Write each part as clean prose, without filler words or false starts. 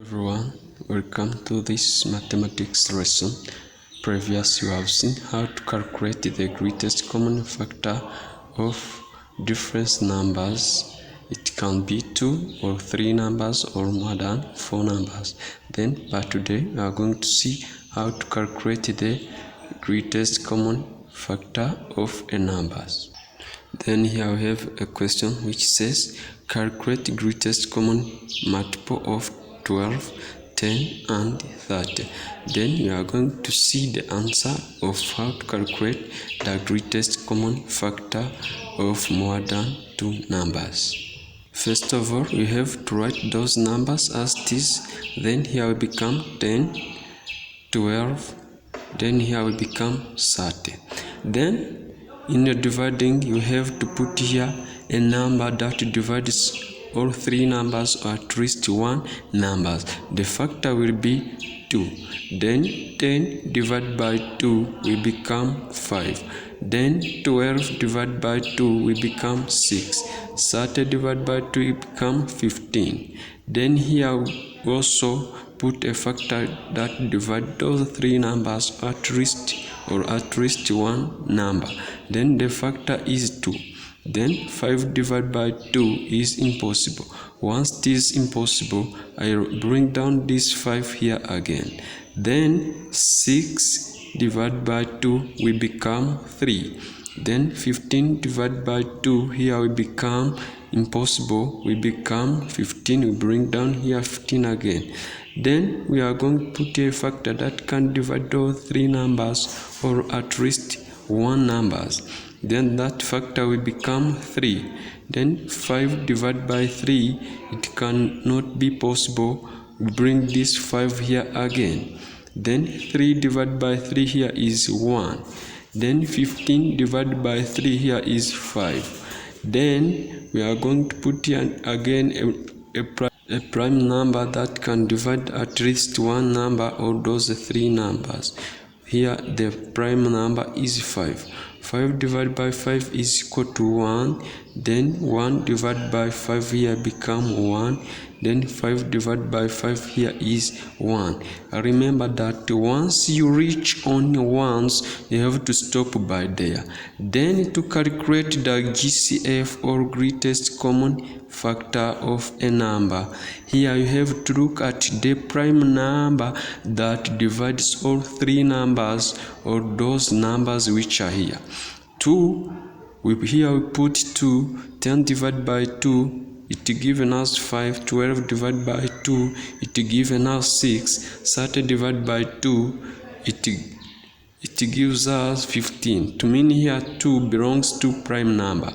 Everyone, welcome to this mathematics lesson. Previously, you have seen how to calculate the greatest common factor of different numbers. It can be 2 or 3 numbers or more than 4 numbers. But today we are going to see how to calculate the greatest common factor of a numbers. Then here we have a question which says calculate greatest common multiple of 12, 10 and 30. Then you are going to see the answer of how to calculate the greatest common factor of more than 2 numbers. First of all, we have to write those numbers as it is. Then here will become 10, 12, then here will become 30. Then in your dividing, you have to put here a number that divides all 3 numbers or at least 1 number. The factor will be 2. Then 10 divided by 2 will become 5. Then 12 divided by 2 will become 6. 30 divided by 2 will become 15. Then here we also put a factor that divides those 3 numbers at least 1 number. Then the factor is 2. Then 5 divided by 2 is impossible. Once it is impossible, I bring down this 5 here again. Then 6 divided by 2 will become 3. Then 15 divided by 2 here will become impossible, will become 15. We bring down here 15 again. Then we are going to put a factor that can divide those 3 numbers or at least 1 numbers. Then that factor will become 3. Then 5 divided by 3, it cannot be possible. We bring this 5 here again. Then 3 divided by 3 here is 1. Then 15 divided by 3 here is 5. Then we are going to put here again a prime number that can divide at least 1 number or those 3 numbers. Here the prime number is 5. 5 divided by 5 is equal to 1. Then 1 divided by 5 here become 1. Then 5 divided by 5 here is 1. Remember that once you reach on ones, you have to stop by there. Then to calculate the GCF or greatest common factor of a number, here you have to look at the prime number that divides all 3 numbers or those numbers which are here. 2, here we put 2, 10 divided by 2, it given us 5, 12 divided by 2, it given us 6, 30 divided by 2, it gives us 15. To mean here 2 belongs to prime number.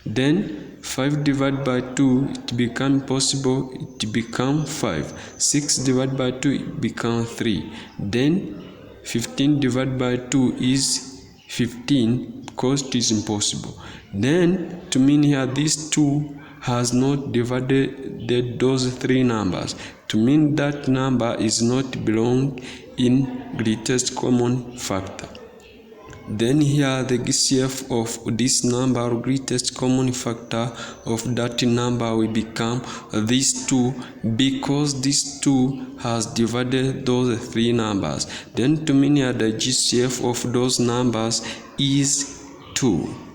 Then 5 divided by 2, it become possible, it become 5. 6 divided by 2, it become 3. Then 15 divided by 2 is 15 because it is impossible. Then to mean here this 2 has not divided those 3 numbers. To mean that number is not belong in greatest common factor. Then here the GCF of this number or greatest common factor of that number will become this 2 because this 2 has divided those 3 numbers. Then to mean here the GCF of those numbers is 2.